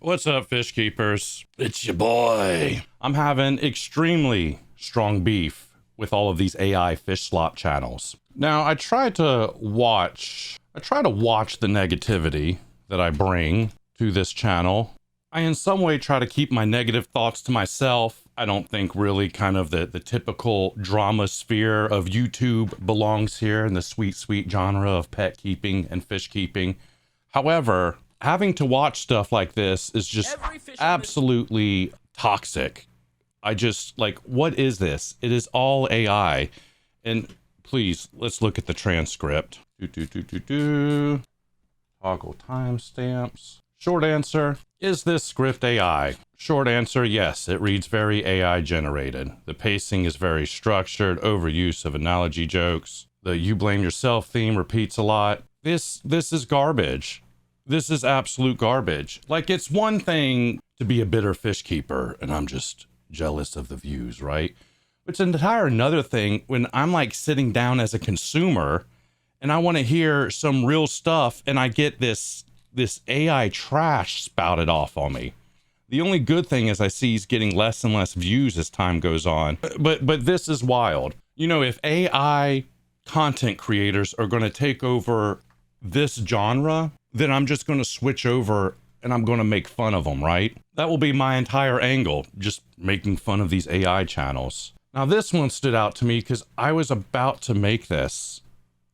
What's up, fish keepers? It's your boy. I'm having extremely strong beef with all of these AI fish slop channels. Now, I try to watch the negativity that I bring to this channel. I in some way try to keep my negative thoughts to myself. I don't think really kind of the typical drama sphere of YouTube belongs here in the sweet genre of pet keeping and fish keeping. However, having to watch stuff like this is just absolutely toxic. I just like, what is this? It is all AI. And please, let's look at the transcript. Toggle timestamps. Short answer, is this script AI? Short answer, yes, it reads very AI generated. The pacing is very structured, overuse of analogy jokes. The you blame yourself theme repeats a lot. This is garbage. This is absolute garbage. Like, it's one thing to be a bitter fish keeper, and I'm just jealous of the views, right? It's an entire another thing when I'm like sitting down as a consumer and I want to hear some real stuff and I get this AI trash spouted off on me. The only good thing is I see he's getting less and less views as time goes on. But this is wild. You know, if AI content creators are going to take over this genre, then I'm just going to switch over and I'm going to make fun of them, right? That will be my entire angle, just making fun of these AI channels. Now this one stood out to me because I was about to make this,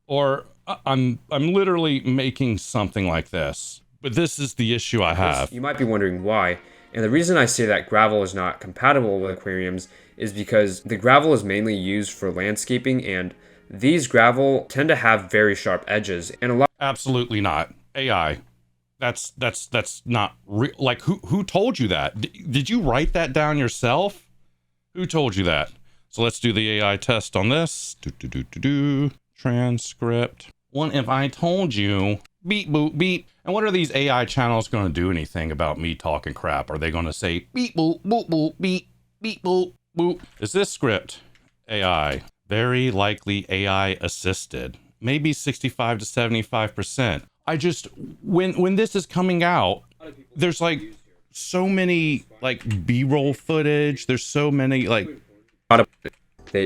or I'm literally making something like this, but this is the issue I have. You might be wondering why, and the reason I say that gravel is not compatible with aquariums is because the gravel is mainly used for landscaping, and these gravel tend to have very sharp edges, and a lot. Absolutely not. AI. That's not real. Like, who told you that? Did you write that down yourself? Who told you that? So let's do the AI test on this. Transcript. One, if I told you, beep, boop, beep. And what are these AI channels going to do anything about me talking crap? Are they going to say, beep, boop, boop, boop, beep, beep, boop, boop? Is this script AI? Very likely AI assisted. Maybe 65 to 75%. I just, when this is coming out, there's like so many like B-roll footage. There's so many like.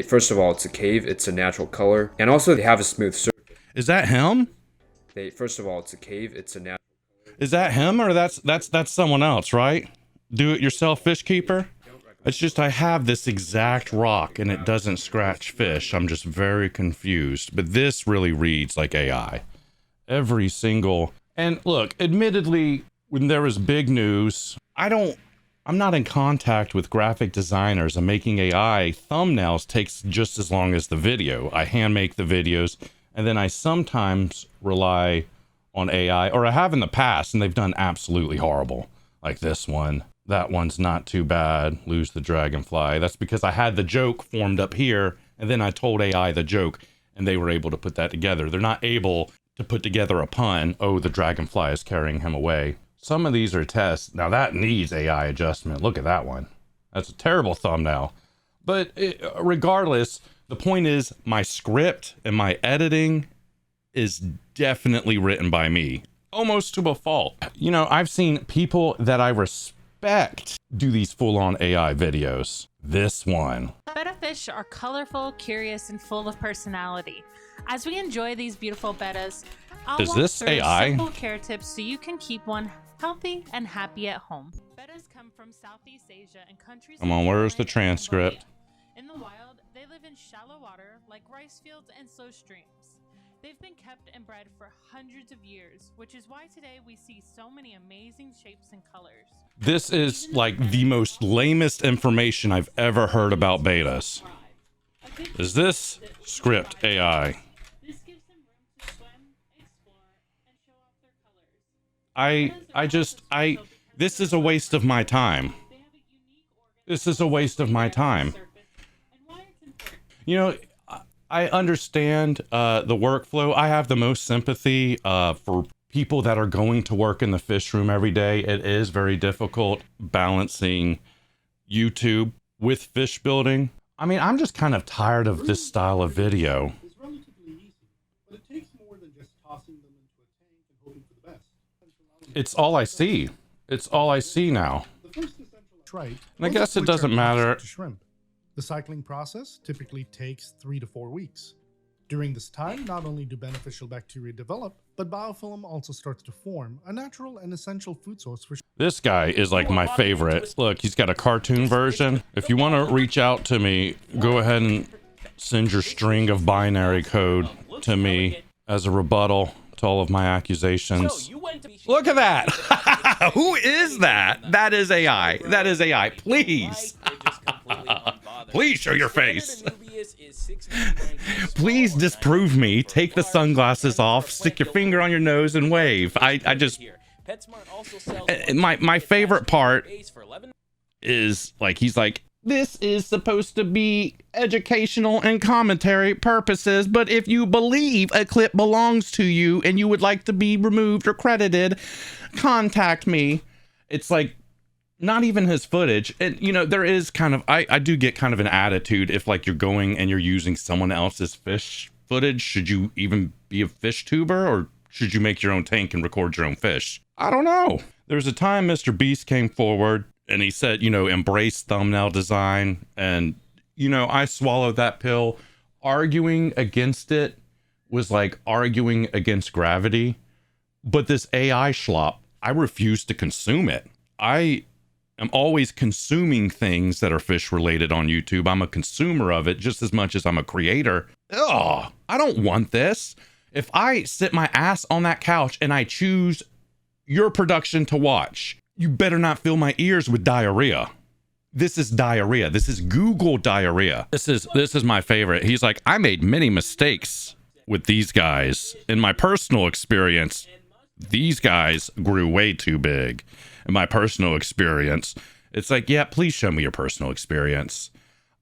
First of all, it's a cave. It's a natural color, and also they have a smooth surface. Is that him? First of all, it's a cave. It's a natural. Is that him, or that's someone else, right? Do it yourself fish keeper. It's just I have this exact rock and it doesn't scratch fish. I'm just very confused. But this really reads like AI. Every single, and look, admittedly, when there was big news, I'm not in contact with graphic designers, and making AI thumbnails takes just as long as the video. I hand make the videos, and then I sometimes rely on AI, or I have in the past, and they've done absolutely horrible. Like this one. That one's not too bad. Lose the dragonfly. That's because I had the joke formed up here, and then I told AI the joke, and they were able to put that together. They're not able to put together a pun. Oh, the dragonfly is carrying him away. Some of these are tests. Now that needs AI adjustment. Look at that one. That's a terrible thumbnail. But regardless, the point is my script and my editing is definitely written by me. Almost to a fault. You know, I've seen people that I respect do these full-on AI videos. This one. Betta fish are colorful, curious, and full of personality. As we enjoy these beautiful bettas, I'll walk through simple care tips so you can keep one healthy and happy at home. Bettas come from Southeast Asia and countries. Come on, where's the transcript? In the wild, they live in shallow water like rice fields and slow streams. They've been kept and bred for hundreds of years, which is why today we see so many amazing shapes and colors. This is like the most lamest information I've ever heard about betas. Is this script AI? This gives them room to swim, explore, and show off their colors. This is a waste of my time. This is a waste of my time. You know, I understand the workflow. I have the most sympathy for people that are going to work in the fish room every day. It is very difficult balancing YouTube with fish building. I mean, I'm just kind of tired of this style of video. It's relatively easy, but it takes more than just tossing them into a tank and hoping for the best. It's all I see. It's all I see now. The first essential right. And I guess it doesn't matter. To shrimp. The cycling process typically takes 3 to 4 weeks. During this time, not only do beneficial bacteria develop, but biofilm also starts to form, a natural and essential food source for. This guy is like my favorite. Look, he's got a cartoon version. If you want to reach out to me, go ahead and send your string of binary code to me as a rebuttal to all of my accusations. Look at that. Who is that? That is AI. That is AI. Please. Please show your face. Please disprove me. Take the sunglasses off, stick your finger on your nose and wave. I just, my favorite part is like, he's like, this is supposed to be educational and commentary purposes, but if you believe a clip belongs to you and you would like to be removed or credited, contact me. It's like, not even his footage. And you know, there is kind of, I do get kind of an attitude if like you're going and you're using someone else's fish footage. Should you even be a fish tuber, or should you make your own tank and record your own fish? I don't know. There's a time Mr. Beast came forward and he said, you know, embrace thumbnail design. And, you know, I swallowed that pill. Arguing against it was like arguing against gravity. But this AI schlop, I refuse to consume it. I'm always consuming things that are fish related on YouTube. I'm a consumer of it just as much as I'm a creator. Ugh, I don't want this. If I sit my ass on that couch and I choose your production to watch, you better not fill my ears with diarrhea. This is diarrhea. This is Google diarrhea. This is my favorite. He's like, I made many mistakes with these guys. In my personal experience, these guys grew way too big. In my personal experience, it's like, yeah, please show me your personal experience.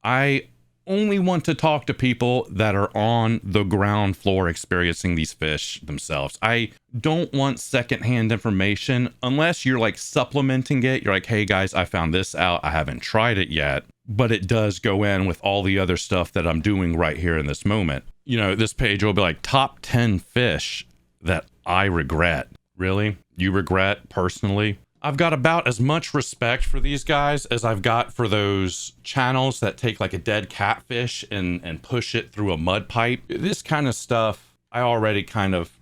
I only want to talk to people that are on the ground floor experiencing these fish themselves. I don't want secondhand information unless you're like supplementing it. You're like, hey guys, I found this out. I haven't tried it yet, but it does go in with all the other stuff that I'm doing right here in this moment. You know, this page will be like top 10 fish that I regret. Really? You regret personally? I've got about as much respect for these guys as I've got for those channels that take like a dead catfish and push it through a mud pipe. This kind of stuff, I already kind of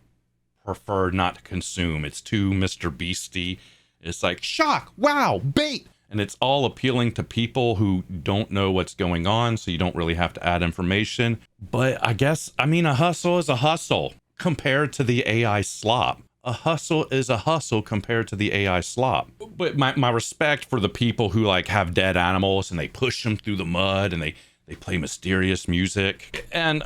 prefer not to consume. It's too Mr. Beastie. It's like, shock, wow, bait. And it's all appealing to people who don't know what's going on, so you don't really have to add information. But I guess, I mean, a hustle is a hustle compared to the AI slop. A hustle is a hustle compared to the AI slop. But my respect for the people who like have dead animals and they push them through the mud and they play mysterious music. And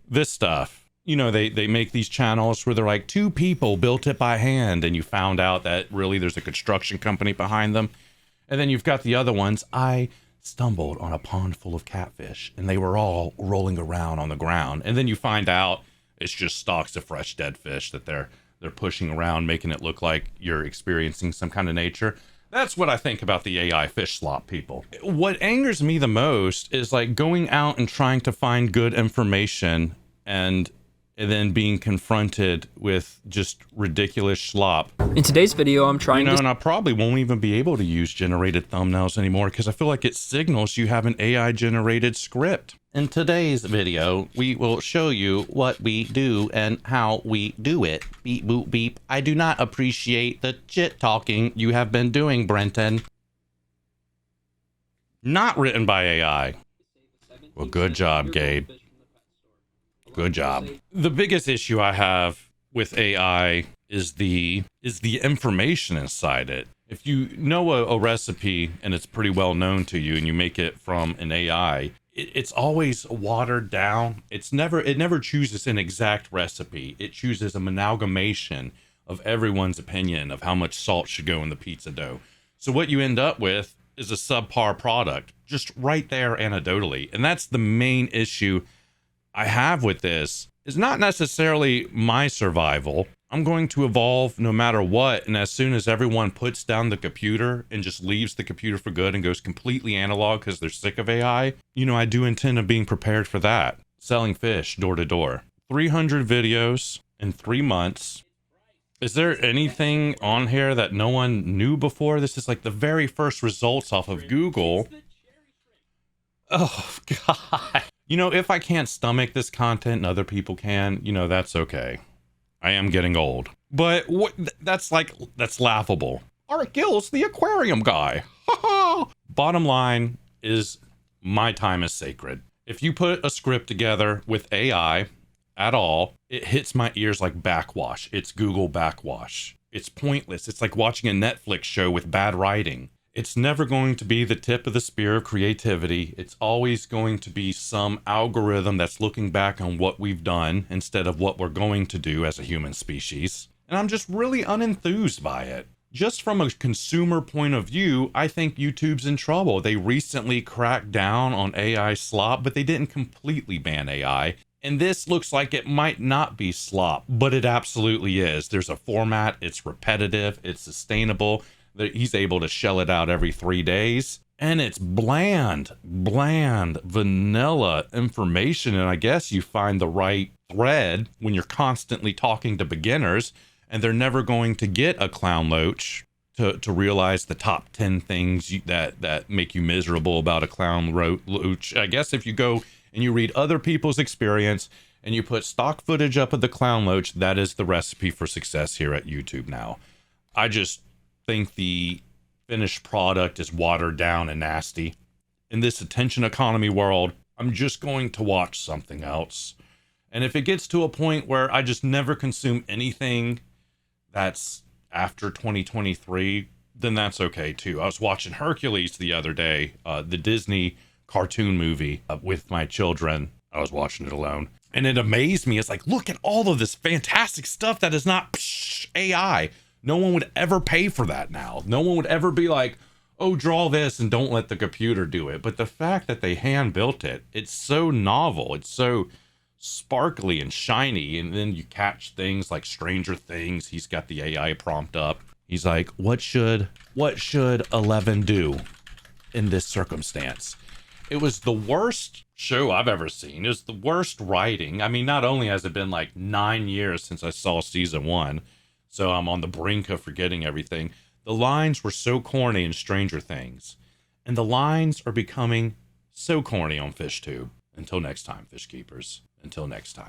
this stuff, you know, they make these channels where they're like 2 people built it by hand and you found out that really there's a construction company behind them. And then you've got the other ones. I stumbled on a pond full of catfish and they were all rolling around on the ground. And then you find out it's just stalks of fresh dead fish that they're pushing around, making it look like you're experiencing some kind of nature. That's what I think about the AI fish slop people. What angers me the most is like going out and trying to find good information and then being confronted with just ridiculous slop. In today's video, I'm trying and I probably won't even be able to use generated thumbnails anymore because I feel like it signals you have an AI generated script. In today's video, we will show you what we do and how we do it. Beep, boop, beep. I do not appreciate the shit talking you have been doing, Brenton. Not written by AI. Well, good job, Gabe. Good job. The biggest issue I have with AI is the information inside it. If you know a recipe and it's pretty well known to you and you make it from an AI, it's always watered down. It never chooses an exact recipe. It chooses an amalgamation of everyone's opinion of how much salt should go in the pizza dough. So what you end up with is a subpar product, just right there anecdotally. And that's the main issue I have with this, is not necessarily my survival. I'm going to evolve no matter what, and as soon as everyone puts down the computer and just leaves the computer for good and goes completely analog because they're sick of AI, you know, I do intend on being prepared for that. Selling fish door to door. 300 videos in 3 months. Is there anything on here that no one knew before? This is like the very first results off of Google. Oh, God. You know, if I can't stomach this content and other people can, you know, that's okay. I am getting old. But that's laughable. Art Gill's the aquarium guy. Bottom line is my time is sacred. If you put a script together with AI at all, it hits my ears like backwash. It's Google backwash. It's pointless. It's like watching a Netflix show with bad writing. It's never going to be the tip of the spear of creativity. It's always going to be some algorithm that's looking back on what we've done instead of what we're going to do as a human species. And I'm just really unenthused by it. Just from a consumer point of view, I think YouTube's in trouble. They recently cracked down on AI slop, but they didn't completely ban AI. And this looks like it might not be slop, but it absolutely is. There's a format, it's repetitive, it's sustainable. He's able to shell it out every 3 days. And it's bland, vanilla information. And I guess you find the right thread when you're constantly talking to beginners, and they're never going to get a clown loach to realize the top 10 things that make you miserable about a clown loach. I guess if you go and you read other people's experience and you put stock footage up of the clown loach, that is the recipe for success here at YouTube now. I just think the finished product is watered down and nasty. In this attention economy world, I'm just going to watch something else. And if it gets to a point where I just never consume anything that's after 2023, then that's okay too. I was watching Hercules the other day, the Disney cartoon movie with my children. I was watching it alone. And it amazed me. It's like, look at all of this fantastic stuff that is not AI. No one would ever pay for that now. No one would ever be like, oh, draw this and don't let the computer do it. But the fact that they hand built it, it's so novel. It's so sparkly and shiny. And then you catch things like Stranger Things. He's got the AI prompt up. He's like, what should 11 do in this circumstance? It was the worst show I've ever seen. It was the worst writing. I mean, not only has it been like 9 years since I saw season 1, so I'm on the brink of forgetting everything. The lines were so corny in Stranger Things, and the lines are becoming so corny on FishTube. Until next time, fish keepers. Until next time.